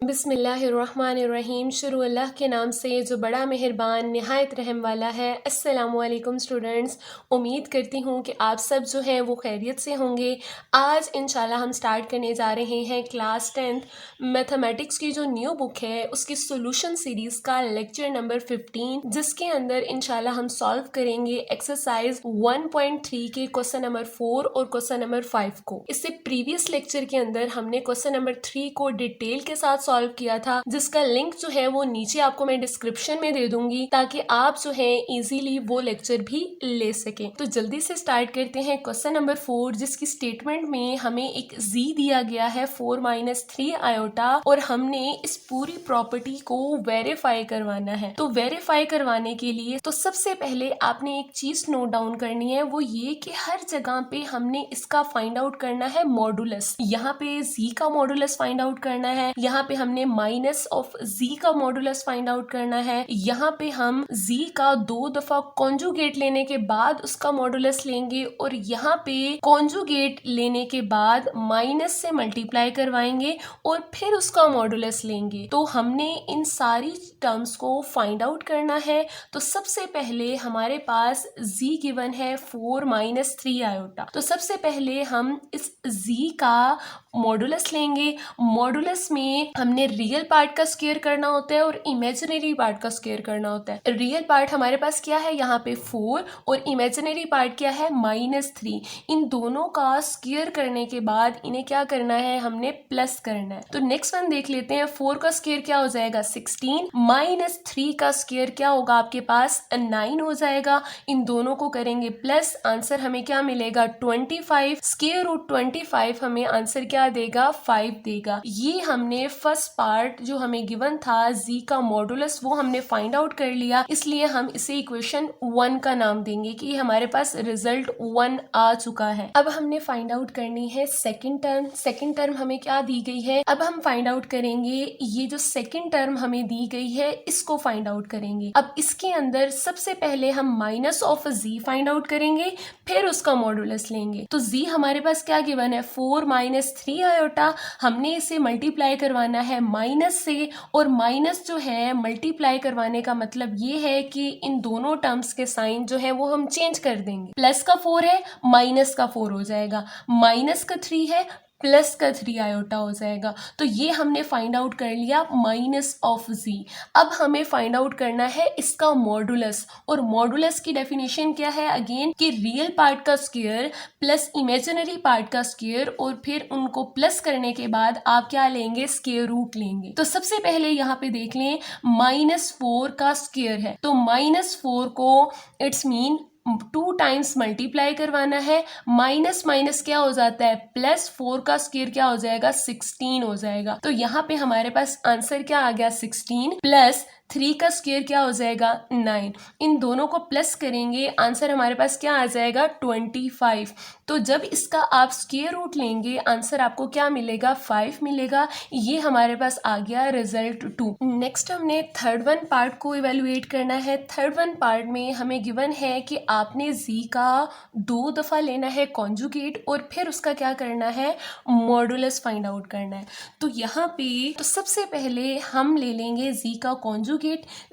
बिस्मिल्लाहिर्रहमानिर्रहीम। शुरू अल्लाह के नाम से जो बड़ा मेहरबान निहायत रहम वाला है। अस्सलामुअलैकुम स्टूडेंट्स, उम्मीद करती हूँ कि आप सब जो हैं वो खैरियत से होंगे। आज इंशाल्लाह हम स्टार्ट करने जा रहे हैं क्लास 10th मैथमेटिक्स की जो न्यू बुक है उसकी सॉल्यूशन सीरीज़ का लेक्चर नंबर 15, जिसके अंदर इंशाल्लाह हम सॉल्व करेंगे एक्सरसाइज 1.3 के क्वेश्चन नंबर 4 और क्वेश्चन नंबर 5 को। इससे प्रीवियस लेक्चर के अंदर हमने क्वेश्चन नंबर 3 को डिटेल के साथ सॉल्व किया था, जिसका लिंक जो है वो नीचे आपको मैं डिस्क्रिप्शन में दे दूंगी ताकि आप जो है इजीली वो लेक्चर भी ले सकें। तो जल्दी से स्टार्ट करते हैं क्वेश्चन नंबर 4, जिसकी स्टेटमेंट में हमें एक z दिया गया है 4-3 आयोटा और हमने इस पूरी प्रॉपर्टी को वेरीफाई करवाना है। तो वेरीफाई करवाने के लिए तो सबसे पहले आपने एक चीज नोट डाउन करनी है, वो ये कि हर जगह पे हमने इसका फाइंड आउट करना है मॉडुलस। यहाँ पे z का मॉडुलस फाइंड आउट करना है, यहाँ पे हमने माइनस ऑफ z का मॉडुलस फाइंड आउट करना है, यहाँ पे हम z का 2 दफा कॉन्जुगेट लेने के बाद उसका मॉडुलस लेंगे और यहाँ पे कॉन्जुगेट लेने के बाद माइनस से मल्टीप्लाई करवाएंगे और फिर उसका मॉडुलस लेंगे। तो हमने इन सारी टर्म्स को फाइंड आउट करना है। तो सबसे पहले हमारे पास z गिवन है 4-3 आयोटा। तो सबसे पहले हम इस z का मॉडुलस लेंगे। मॉडुलस में हमने रियल पार्ट का स्क्वायर करना होता है और इमेजिनरी पार्ट का स्क्वायर करना होता है। रियल पार्ट हमारे पास क्या है, यहाँ पे 4 और इमेजिनरी पार्ट क्या है -3। इन दोनों का स्क्वायर करने के बाद इन्हें क्या करना है, हमने प्लस करना है। तो नेक्स्ट वन देख लेते हैं। 4 का स्क्वायर क्या हो जाएगा 16, -3 का स्क्वायर क्या होगा आपके पास 9 हो जाएगा। इन दोनों को करेंगे प्लस, आंसर हमें क्या मिलेगा 25। स्क्वायर रूट 25 हमें आंसर क्या देगा 5 देगा। ये हमने फर्स्ट पार्ट जो हमें गिवन था z का मॉडुलस वो हमने फाइंड आउट कर लिया, इसलिए हम इसे इक्वेशन 1 का नाम देंगे कि हमारे पास रिजल्ट 1 आ चुका है। अब हमने फाइंड आउट करनी है सेकंड टर्म। सेकंड टर्म हमें क्या दी गई है, अब हम फाइंड आउट करेंगे ये जो सेकंड टर्म हमें दी गई है इसको फाइंड आउट करेंगे। अब इसके अंदर सबसे पहले हम minus of z find out करेंगे, फिर उसका मॉडुलस लेंगे। तो z हमारे पास क्या गिवन है 4-3 आयोटा, हमने इसे मल्टीप्लाई करवाना है माइनस से, और माइनस जो है मल्टीप्लाई करवाने का मतलब ये है कि इन दोनों टर्म्स के साइन जो है वो हम चेंज कर देंगे। प्लस का 4 है माइनस का 4 हो जाएगा, माइनस का 3 है प्लस का 3 आयोटा हो जाएगा। तो ये हमने फाइंड आउट कर लिया माइनस ऑफ z। अब हमें फाइंड आउट करना है इसका मॉडुलस, और मॉडुलस की डेफिनेशन क्या है अगेन कि रियल पार्ट का स्क्वायर प्लस इमेजिनरी पार्ट का स्क्वायर, और फिर उनको प्लस करने के बाद आप क्या लेंगे स्क्वायर रूट लेंगे। तो सबसे पहले यहाँ पे देख लें -4 का स्क्वायर है, तो -4 को इट्स मीन 2 टाइम्स मल्टीप्लाई करवाना है, माइनस माइनस क्या हो जाता है प्लस, 4 का स्क्वायर क्या हो जाएगा 16 हो जाएगा। तो यहाँ पे हमारे पास आंसर क्या आ गया 16 प्लस 3 का स्क्वायर क्या हो जाएगा 9। इन दोनों को प्लस करेंगे, आंसर हमारे पास क्या आ जाएगा 25। तो जब इसका आप स्क्वायर रूट लेंगे आंसर आपको क्या मिलेगा 5 मिलेगा। ये हमारे पास आ गया रिजल्ट 2। नेक्स्ट हमने थर्ड वन पार्ट को इवेलुएट करना है। थर्ड वन पार्ट में हमें गिवन है कि आपने z का 2 दफा लेना है कॉन्जुगेट और फिर उसका क्या करना है मॉडुलस फाइंड आउट करना है। तो यहाँ पे तो सबसे पहले हम ले लेंगे z का कॉन्जुगेट।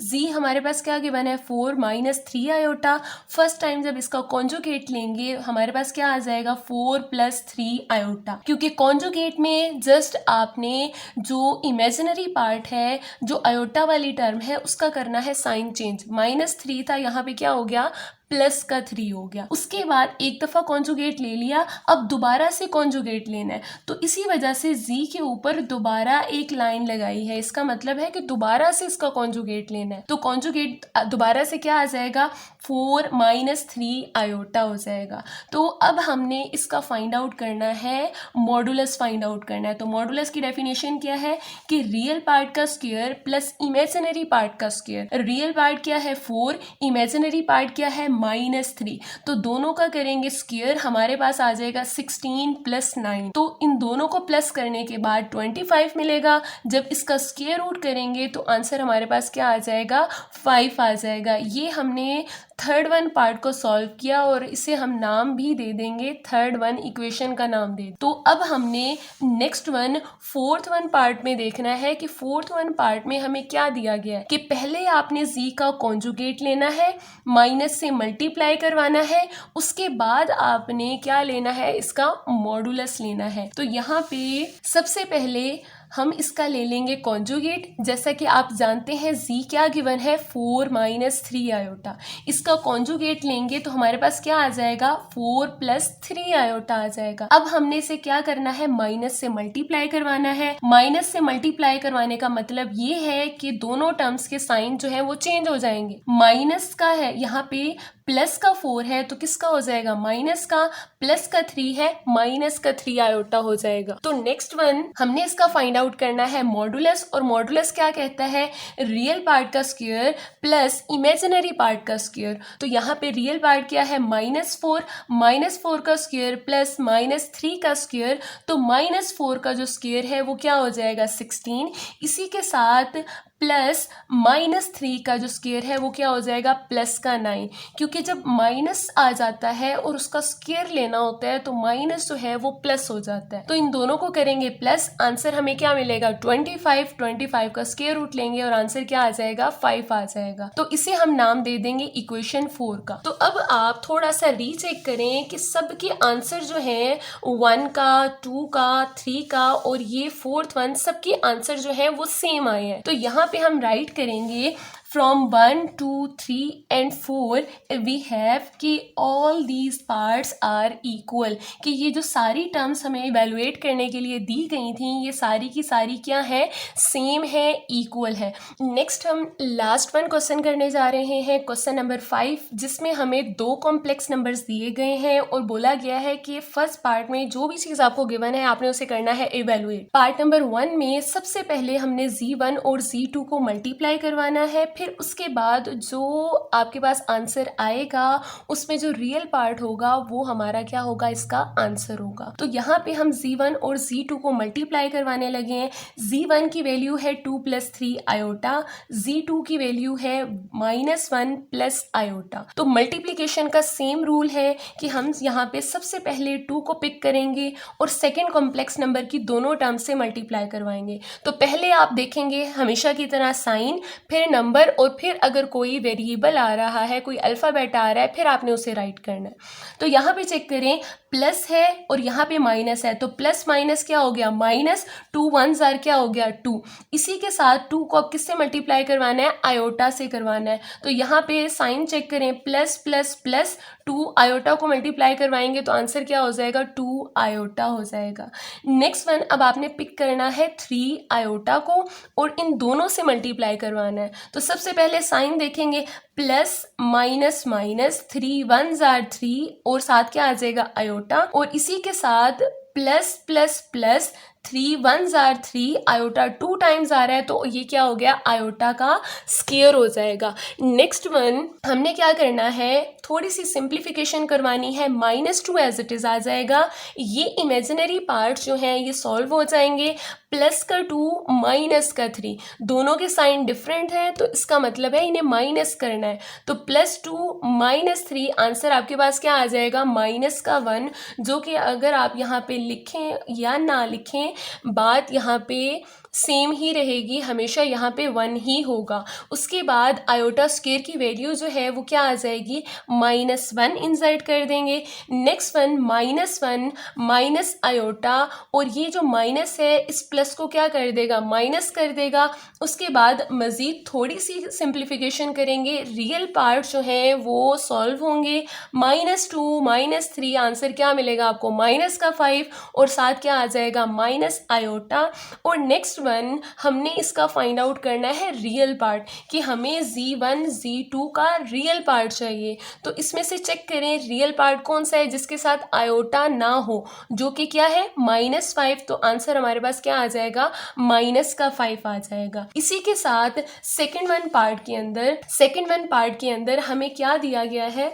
z हमारे पास क्या गिवन है 4-3 आयोटा। फर्स्ट टाइम जब इसका कॉन्जुगेट लेंगे हमारे पास क्या आ जाएगा 4 + 3 आयोटा, क्योंकि कॉन्जुगेट में जस्ट आपने जो इमेजिनरी पार्ट है जो आयोटा वाली टर्म है उसका करना है साइन चेंज। -3 था, यहाँ पे क्या हो गया प्लस का 3 हो गया। उसके बाद एक दफा कॉन्जुगेट ले लिया, अब दोबारा से कॉन्जुगेट लेना है, तो इसी वजह से z के ऊपर दोबारा एक लाइन लगाई है। इसका मतलब है कि दोबारा से इसका कॉन्जुगेट लेना है। तो कॉन्जुगेट दोबारा से क्या आ जाएगा 4-3 आयोटा हो जाएगा। तो अब हमने इसका फाइंड आउट करना है मॉडुलस फाइंड आउट करना है। तो मॉडुलस की डेफिनेशन क्या है कि रियल पार्ट का स्क्वायर प्लस इमेजिनरी पार्ट का स्क्वायर। रियल पार्ट क्या है 4, इमेजिनरी पार्ट क्या है -3, तो दोनों का करेंगे स्क्वायर, हमारे पास आ जाएगा 16 + 9। तो इन दोनों को प्लस करने के बाद 25 मिलेगा। जब इसका स्क्वायर रूट करेंगे तो आंसर हमारे पास क्या आ जाएगा 5 आ जाएगा। ये हमने थर्ड वन पार्ट को सॉल्व किया और इसे हम नाम भी दे देंगे, थर्ड वन इक्वेशन का नाम दे। तो अब हमने next one fourth one part में देखना है कि फोर्थ वन पार्ट में हमें क्या दिया गया है कि पहले आपने z का कॉन्जुगेट लेना है, माइनस से मल्टीप्लाई करवाना है, उसके बाद आपने क्या लेना है, इसका मॉडुलस लेना है। तो यहाँ पे सबसे पहले हम इसका ले लेंगे कॉन्जुगेट। जैसा कि आप जानते हैं z क्या गिवन है, 4 - 3 आयोटा। इसका कॉन्जुगेट लेंगे तो हमारे पास क्या आ जाएगा, 4 + 3 आयोटा आ जाएगा। अब हमने इसे क्या करना है, माइनस से मल्टीप्लाई करवाना है। माइनस से मल्टीप्लाई करवाने का मतलब ये है कि दोनों टर्म्स के साइन जो है वो चेंज हो जाएंगे। माइनस का है यहाँ पे, प्लस का 4 है तो किसका हो जाएगा, माइनस का, प्लस का 3 है, माइनस का 3 आयोटा हो जाएगा। तो नेक्स्ट वन हमने इसका फाइंड आउट करना है मॉडुलस, और मॉडुलस क्या कहता है, रियल पार्ट का स्क्वायर प्लस इमेजिनरी पार्ट का स्क्वायर। तो यहाँ पे रियल पार्ट क्या है, -4, -4 का स्क्वायर प्लस -3 का स्क्वायर। तो -4 का जो स्क्वायर है वो क्या हो जाएगा, 16। इसी के साथ प्लस -3 का जो स्क्वायर है वो क्या हो जाएगा, प्लस का 9। क्योंकि जब माइनस आ जाता है और उसका स्क्वायर लेना होता है तो माइनस जो है वो प्लस हो जाता है। तो इन दोनों को करेंगे प्लस, आंसर हमें क्या मिलेगा, 25। 25 का स्क्वायर रूट लेंगे और आंसर क्या आ जाएगा, 5 आ जाएगा। तो इसे हम नाम दे देंगे इक्वेशन 4 का। तो अब आप थोड़ा सा रीचेक करें कि सबके आंसर जो है 1 का, 2 का, 3 का और ये फोर्थ वन, सबके आंसर जो है वो सेम आए हैं। तो यहाँ पे हम राइट करेंगे from 1 2 3 and 4 we have कि all these parts are equal, कि ये जो सारी टर्म्स हमें इवेलुएट करने के लिए दी गई थी ये सारी की सारी क्या है, सेम है, इक्वल है। नेक्स्ट हम लास्ट वन क्वेश्चन करने जा रहे हैं, क्वेश्चन नंबर 5, जिसमें हमें 2 कॉम्प्लेक्स नंबर्स दिए गए हैं और बोला गया है कि फर्स्ट पार्ट में जो भी चीज़ आपको गिवन है आपने उसे करना है इवेलुएट। पार्ट नंबर 1 में सबसे पहले हमने z1 और z2 को मल्टीप्लाई करवाना है, फिर उसके बाद जो आपके पास आंसर आएगा उसमें जो रियल पार्ट होगा वो हमारा क्या होगा, इसका आंसर होगा। तो यहाँ पे हम z1 और z2 को मल्टीप्लाई करवाने लगे हैं। z1 की वैल्यू है 2 + 3 आयोटा, z2 की वैल्यू है -1 + आयोटा। तो मल्टीप्लीकेशन का सेम रूल है कि हम यहाँ पे सबसे पहले 2 को पिक करेंगे और सेकेंड कॉम्प्लेक्स नंबर की दोनों टर्म से मल्टीप्लाई करवाएंगे। तो पहले आप देखेंगे हमेशा की तरह साइन, फिर नंबर, और फिर अगर कोई वेरिएबल आ रहा है, कोई अल्फ़ाबेट आ रहा है, फिर आपने उसे राइट करना है। तो यहाँ पे चेक करें, प्लस है और यहाँ पे माइनस है, तो प्लस माइनस क्या हो गया, माइनस, 2 1s आर क्या हो गया, 2। इसी के साथ 2 को अब किससे मल्टीप्लाई करवाना है, आयोटा से करवाना है। तो यहाँ पे साइन चेक करें, प्लस प्लस प्लस 2 आयोटा को मल्टीप्लाई करवाएंगे तो आंसर क्या हो जाएगा, 2 आयोटा हो जाएगा। नेक्स्ट वन, अब आपने पिक करना है 3 आयोटा को और इन दोनों से मल्टीप्लाई करवाना है। तो सबसे पहले साइन देखेंगे, plus minus minus, 3 1s are 3 और साथ क्या आ जाएगा, आयोटा, और इसी के साथ plus plus plus, 3 1s are 3 iota 2 times आ रहा है तो ये क्या हो गया, आयोटा का स्क्वायर हो जाएगा। नेक्स्ट वन हमने क्या करना है, थोड़ी सी सिंप्लीफिकेशन करवानी है, -2 एज इट इज़ आ जाएगा। ये इमेजिनरी पार्ट जो हैं ये सॉल्व हो जाएंगे, प्लस का 2 माइनस का 3, दोनों के साइन डिफरेंट हैं तो इसका मतलब है इन्हें माइनस करना है। तो +2 - 3 आंसर आपके पास क्या आ जाएगा, माइनस का 1, जो कि अगर आप यहाँ पे लिखें या ना लिखें बात यहाँ पे सेम ही रहेगी, हमेशा यहाँ पे 1 ही होगा। उसके बाद आयोटा स्क्वायर की वैल्यू जो है वो क्या आ जाएगी, -1 इंसर्ट कर देंगे। नेक्स्ट वन -1 माइनस आयोटा, और ये जो माइनस है इस प्लस को क्या कर देगा, माइनस कर देगा। उसके बाद मज़ीद थोड़ी सी सिंप्लीफिकेशन करेंगे, रियल पार्ट जो है वो सॉल्व होंगे, -2 -3 आंसर क्या मिलेगा आपको, -5 और साथ क्या आ जाएगा, माइनस आयोटा। और नेक्स्ट वन हमने इसका फाइंड आउट करना है रियल पार्ट, कि हमें z1 z2 का रियल पार्ट चाहिए। तो इसमें से चेक करें रियल पार्ट कौन सा है जिसके साथ आयोटा ना हो, जो कि क्या है, -5। तो आंसर हमारे पास क्या आ जाएगा, -5 आ जाएगा। इसी के साथ सेकेंड वन पार्ट के अंदर हमें क्या दिया गया है,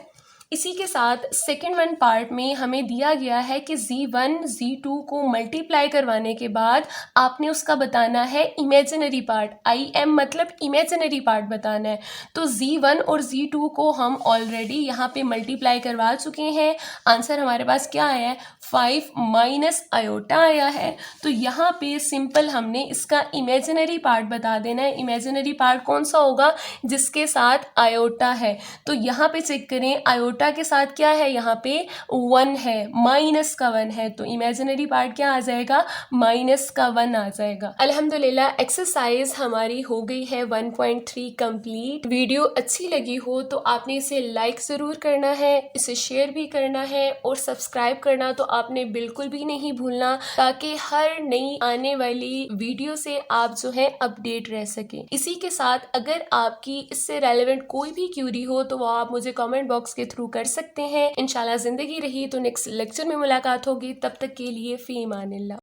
इसी के साथ सेकेंड वन पार्ट में हमें दिया गया है कि Z1 Z2 को मल्टीप्लाई करवाने के बाद आपने उसका बताना है इमेजिनरी पार्ट, IM मतलब इमेजिनरी पार्ट बताना है। तो Z1 और Z2 को हम ऑलरेडी यहाँ पे मल्टीप्लाई करवा चुके हैं। आंसर हमारे पास क्या आया है, 5 माइनस आयोटा आया है। तो यहाँ पे सिंपल हमने इसका इमेजिनरी पार्ट बता देना है। इमेजिनरी पार्ट कौन सा होगा, जिसके साथ आयोटा है। तो यहाँ पे चेक करें, आयोटा के साथ क्या है, यहाँ पे 1 है, माइनस का 1 है, तो इमेजिनरी पार्ट क्या आ जाएगा, माइनस का 1 आ जाएगा। अल्हम्दुलिल्लाह एक्सरसाइज हमारी हो गई है 1.3 कंप्लीट। वीडियो अच्छी लगी हो तो आपने इसे लाइक ज़रूर करना है, इसे शेयर भी करना है और सब्सक्राइब करना तो आपने बिल्कुल भी नहीं भूलना, ताकि हर नई आने वाली वीडियो से आप जो है अपडेट रह सके। इसी के साथ अगर आपकी इससे रेलेवेंट कोई भी क्यूरी हो तो वो आप मुझे कमेंट बॉक्स के थ्रू कर सकते हैं। इंशाल्लाह ज़िंदगी रही तो नेक्स्ट लेक्चर में मुलाकात होगी। तब तक के लिए फ़ी अमानिल्लाह।